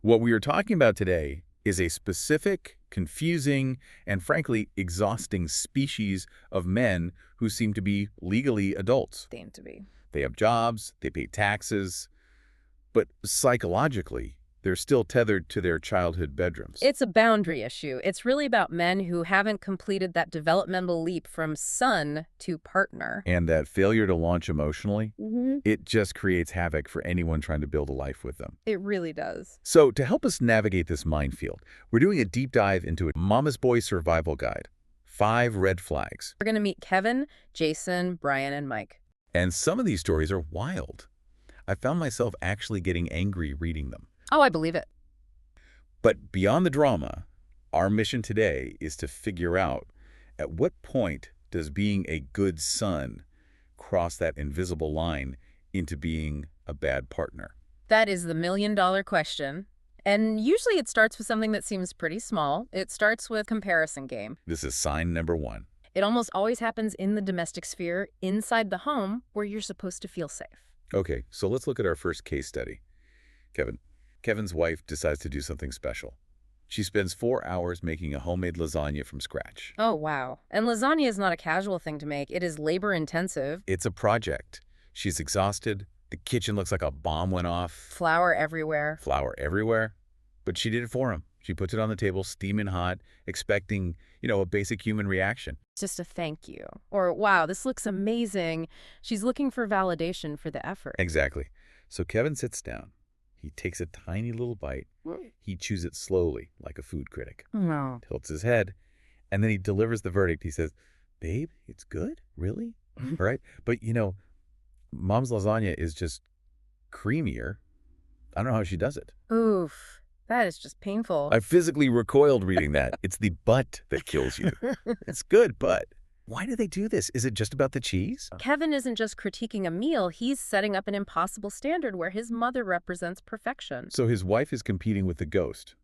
What we are talking about today is a specific, confusing, and frankly exhausting species of men who seem to be legally adults. Seem to be. They have jobs, they pay taxes, but psychologically, they're still tethered to their childhood bedrooms. It's a boundary issue. It's really about men who haven't completed that developmental leap from son to partner. And that failure to launch emotionally, Mm-hmm. it just creates havoc for anyone trying to build a life with them. It really does. So to help us navigate this minefield, we're doing a deep dive into a Mama's Boy survival guide. 5 red flags. We're going to meet Kevin, Jason, Brian, and Mike. And some of these stories are wild. I found myself actually getting angry reading them. Oh, I believe it. But beyond the drama, our mission today is to figure out at what point does being a good son cross that invisible line into being a bad partner. That is the million-dollar question. And usually it starts with something that seems pretty small. It starts with comparison game. This is sign number 1. It almost always happens in the domestic sphere, inside the home, where you're supposed to feel safe. Okay, so let's look at our first case study. Kevin's wife decides to do something special. She spends 4 hours making a homemade lasagna from scratch. Oh, wow. And lasagna is not a casual thing to make. It is labor-intensive. It's a project. She's exhausted. The kitchen looks like a bomb went off. Flour everywhere. Flour everywhere. But she did it for him. She puts it on the table, steaming hot, expecting, a basic human reaction. Just a thank you. Or, wow, this looks amazing. She's looking for validation for the effort. Exactly. So Kevin sits down. He takes a tiny little bite. He chews it slowly, like a food critic. No. Tilts his head, and then he delivers the verdict. He says, "Babe, it's good? Really?" All right. But, Mom's lasagna is just creamier. I don't know how she does it. Oof. That is just painful. I physically recoiled reading that. It's the but that kills you. It's good, but why do they do this? Is it just about the cheese? Kevin isn't just critiquing a meal. He's setting up an impossible standard where his mother represents perfection. So his wife is competing with the ghost.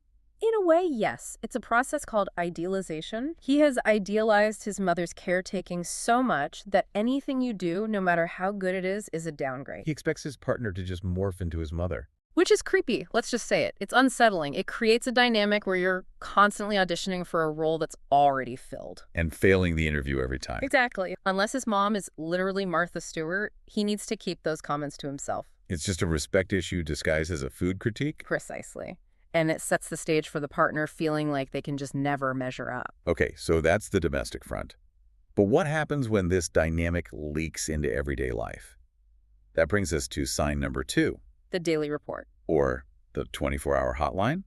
In a way, yes. It's a process called idealization. He has idealized his mother's caretaking so much that anything you do, no matter how good it is a downgrade. He expects his partner to just morph into his mother. Which is creepy. Let's just say it. It's unsettling. It creates a dynamic where you're constantly auditioning for a role that's already filled. And failing the interview every time. Exactly. Unless his mom is literally Martha Stewart, he needs to keep those comments to himself. It's just a respect issue disguised as a food critique? Precisely. And it sets the stage for the partner feeling like they can just never measure up. Okay, so that's the domestic front. But what happens when this dynamic leaks into everyday life? That brings us to sign number 2. The daily report. Or the 24-hour hotline.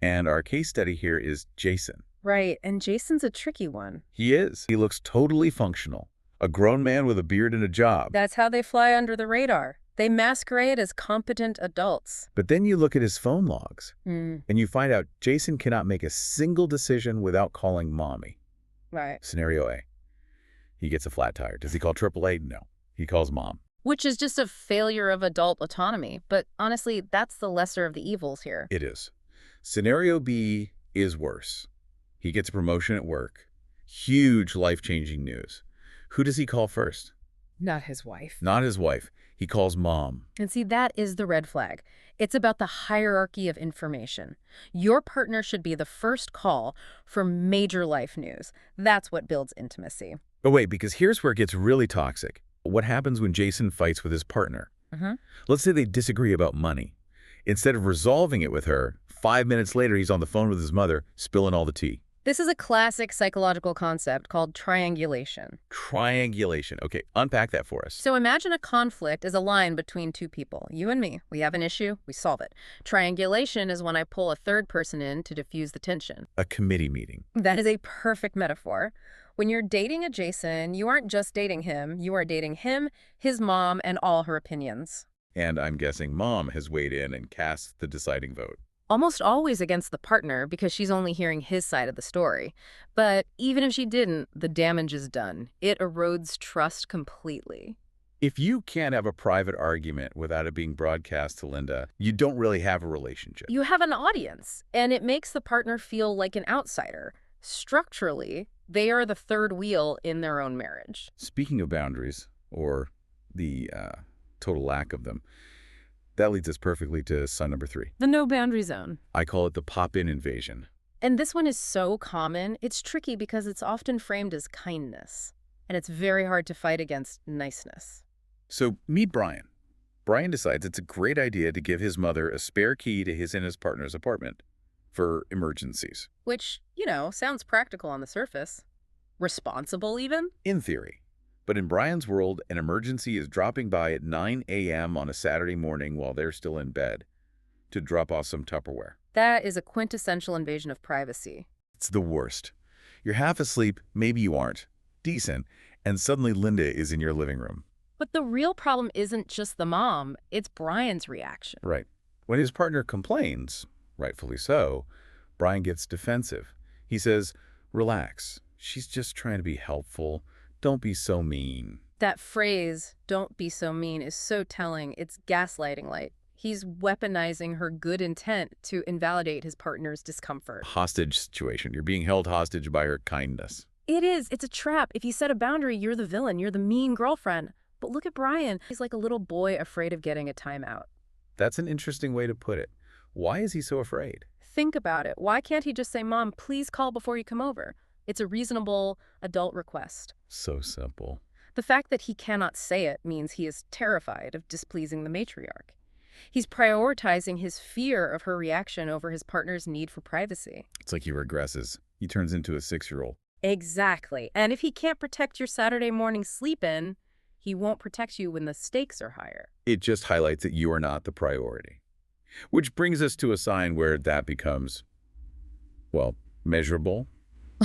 And our case study here is Jason. Right, and Jason's a tricky one. He is. He looks totally functional. A grown man with a beard and a job. That's how they fly under the radar. They masquerade as competent adults. But then you look at his phone logs, Hmm. and you find out Jason cannot make a single decision without calling mommy. Right. Scenario A. He gets a flat tire. Does he call AAA? No. He calls mom. Which is just a failure of adult autonomy. But honestly, that's the lesser of the evils here. It is. Scenario B is worse. He gets a promotion at work. Huge life-changing news. Who does he call first? Not his wife. Not his wife. He calls mom. And see, that is the red flag. It's about the hierarchy of information. Your partner should be the first call for major life news. That's what builds intimacy. But wait, because here's where it gets really toxic. What happens when Jason fights with his partner? Let's say they disagree about money. Instead of resolving it with her, 5 minutes later he's on the phone with his mother, spilling all the tea. This is a classic psychological concept called triangulation. Triangulation. Okay, unpack that for us. So imagine a conflict is a line between two people. You and me. We have an issue, we solve it. Triangulation is when I pull a third person in to diffuse the tension. A committee meeting. That is a perfect metaphor. When you're dating a Jason, you aren't just dating him. You are dating him, his mom, and all her opinions. And I'm guessing mom has weighed in and cast the deciding vote. Almost always against the partner because she's only hearing his side of the story. But even if she didn't, the damage is done. It erodes trust completely. If you can't have a private argument without it being broadcast to Linda, you don't really have a relationship. You have an audience, and it makes the partner feel like an outsider. Structurally, they are the third wheel in their own marriage. Speaking of boundaries, or the total lack of them, That leads us perfectly to sign number 3. The no boundary zone. I call it the pop-in invasion. And this one is so common, it's tricky because it's often framed as kindness. And it's very hard to fight against niceness. So meet Brian. Brian decides it's a great idea to give his mother a spare key to his and his partner's apartment for emergencies. Which, sounds practical on the surface. Responsible even? In theory. But in Brian's world, an emergency is dropping by at 9 a.m. on a Saturday morning while they're still in bed to drop off some Tupperware. That is a quintessential invasion of privacy. It's the worst. You're half asleep, maybe you aren't. Decent. And suddenly Linda is in your living room. But the real problem isn't just the mom, it's Brian's reaction. Right. When his partner complains, rightfully so, Brian gets defensive. He says, "Relax. She's just trying to be helpful. Don't be so mean." That phrase, "don't be so mean," is so telling. It's gaslighting light. He's weaponizing her good intent to invalidate his partner's discomfort. Hostage situation. You're being held hostage by her kindness. It is. It's a trap. If you set a boundary, you're the villain. You're the mean girlfriend. But look at Brian. He's like a little boy afraid of getting a timeout. That's an interesting way to put it. Why is he so afraid? Think about it. Why can't he just say, "Mom, please call before you come over"? It's a reasonable adult request. So simple. The fact that he cannot say it means he is terrified of displeasing the matriarch. He's prioritizing his fear of her reaction over his partner's need for privacy. It's like he regresses. He turns into a 6-year-old. Exactly. And if he can't protect your Saturday morning sleep-in, he won't protect you when the stakes are higher. It just highlights that you are not the priority. Which brings us to a sign where that becomes, well, measurable.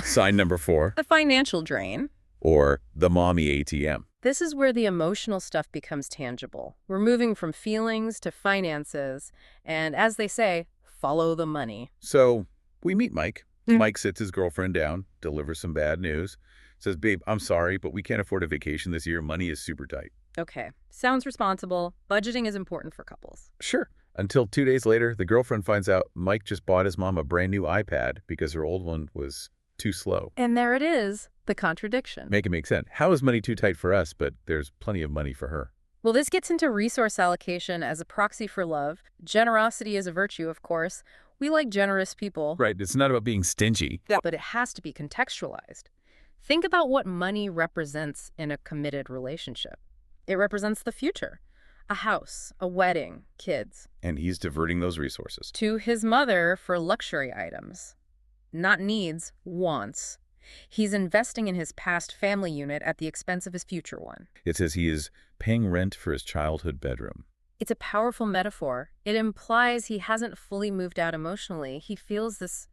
Sign number 4. A financial drain. Or the mommy ATM. This is where the emotional stuff becomes tangible. We're moving from feelings to finances, and as they say, follow the money. So we meet Mike. Mike sits his girlfriend down, delivers some bad news, says, "Babe, I'm sorry, but we can't afford a vacation this year. Money is super tight." Okay, sounds responsible. Budgeting is important for couples. Sure. Until 2 days later, the girlfriend finds out Mike just bought his mom a brand new iPad because her old one was too slow. And there it is, the contradiction. Make it make sense. How is money too tight for us, but there's plenty of money for her? Well, this gets into resource allocation as a proxy for love. Generosity is a virtue, of course. We like generous people. Right. It's not about being stingy. But it has to be contextualized. Think about what money represents in a committed relationship. It represents the future. A house, a wedding, kids. And he's diverting those resources To his mother for luxury items. Not needs, wants. He's investing in his past family unit at the expense of his future one. It says he is paying rent for his childhood bedroom. It's a powerful metaphor. It implies he hasn't fully moved out emotionally. He feels this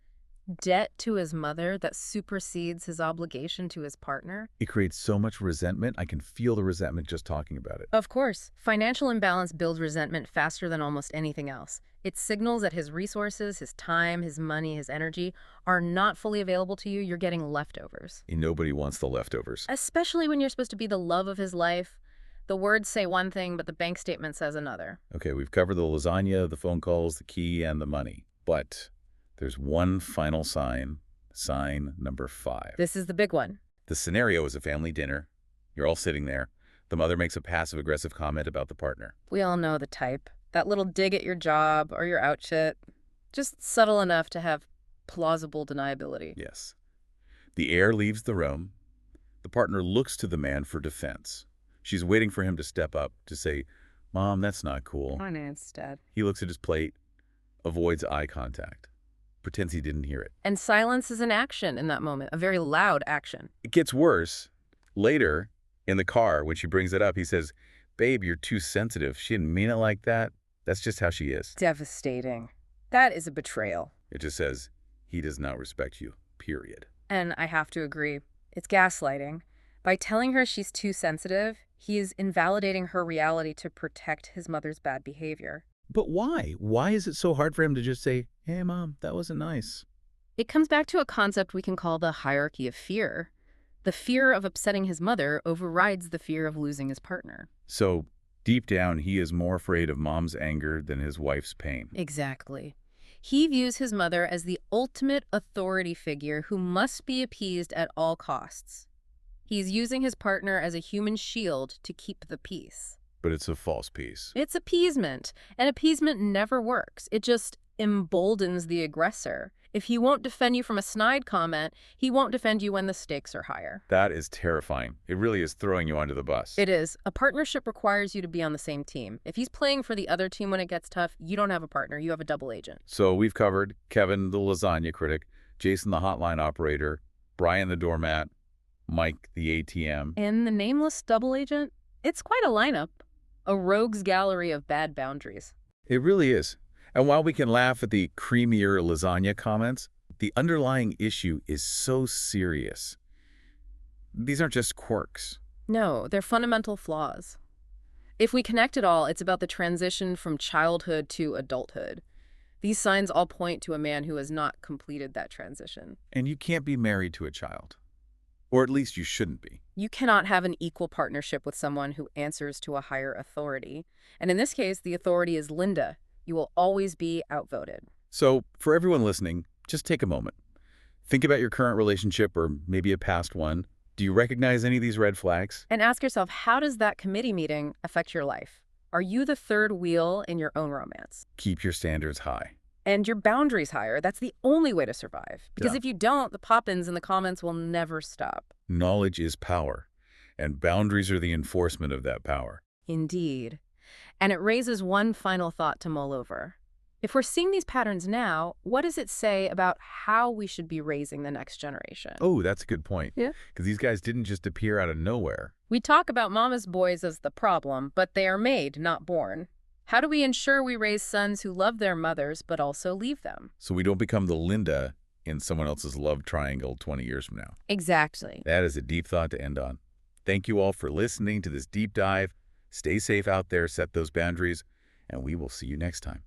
debt to his mother that supersedes his obligation to his partner. It creates so much resentment. I can feel the resentment just talking about it. Of course, financial imbalance builds resentment faster than almost anything else. It signals that his resources, his time, his money, his energy are not fully available to you. You're getting leftovers. And nobody wants the leftovers. Especially when you're supposed to be the love of his life. The words say one thing, but the bank statement says another. Okay, we've covered the lasagna, the phone calls, the key, and the money. But there's one final sign, sign number 5. This is the big one. The scenario is a family dinner. You're all sitting there. The mother makes a passive-aggressive comment about the partner. We all know the type. That little dig at your job or your outfit. Just subtle enough to have plausible deniability. Yes. The heir leaves the room. The partner looks to the man for defense. She's waiting for him to step up, to say, "Mom, that's not cool." Finance, Dad. He looks at his plate, avoids eye contact, pretends he didn't hear it. And silence is an action in that moment, a very loud action. It gets worse. Later, in the car, when she brings it up, he says, "Babe, you're too sensitive. She didn't mean it like that. That's just how she is." Devastating. That is a betrayal. It just says, he does not respect you, period. And I have to agree. It's gaslighting. By telling her she's too sensitive, he is invalidating her reality to protect his mother's bad behavior. But why? Why is it so hard for him to just say, "Hey, Mom, that wasn't nice"? It comes back to a concept we can call the hierarchy of fear. The fear of upsetting his mother overrides the fear of losing his partner. So deep down, he is more afraid of Mom's anger than his wife's pain. Exactly. He views his mother as the ultimate authority figure who must be appeased at all costs. He's using his partner as a human shield to keep the peace. But it's a false peace. It's appeasement, and appeasement never works. It just emboldens the aggressor. If he won't defend you from a snide comment, he won't defend you when the stakes are higher. That is terrifying. It really is throwing you under the bus. It is. A partnership requires you to be on the same team. If he's playing for the other team when it gets tough, you don't have a partner. You have a double agent. So we've covered Kevin, the lasagna critic, Jason, the hotline operator, Brian, the doormat, Mike, the ATM. And the nameless double agent? It's quite a lineup. A rogues gallery of bad boundaries. It really is. And while we can laugh at the creamier lasagna comments, the underlying issue is so serious. These aren't just quirks. No, they're fundamental flaws. If we connect it all, it's about the transition from childhood to adulthood. These signs all point to a man who has not completed that transition. And you can't be married to a child. Or at least you shouldn't be. You cannot have an equal partnership with someone who answers to a higher authority. And in this case, the authority is Linda. You will always be outvoted. So, for everyone listening, just take a moment. Think about your current relationship or maybe a past one. Do you recognize any of these red flags? And ask yourself, how does that committee meeting affect your life? Are you the third wheel in your own romance? Keep your standards high. And your boundaries higher. That's the only way to survive. Because Yeah. if you don't, the pop-ins in the comments will never stop. Knowledge is power, and boundaries are the enforcement of that power. Indeed. And it raises one final thought to mull over. If we're seeing these patterns now, what does it say about how we should be raising the next generation? Oh, that's a good point. Yeah. Because these guys didn't just appear out of nowhere. We talk about mama's boys as the problem, but they are made, not born. How do we ensure we raise sons who love their mothers but also leave them? So we don't become the Linda in someone else's love triangle 20 years from now. Exactly. That is a deep thought to end on. Thank you all for listening to this deep dive. Stay safe out there, set those boundaries, and we will see you next time.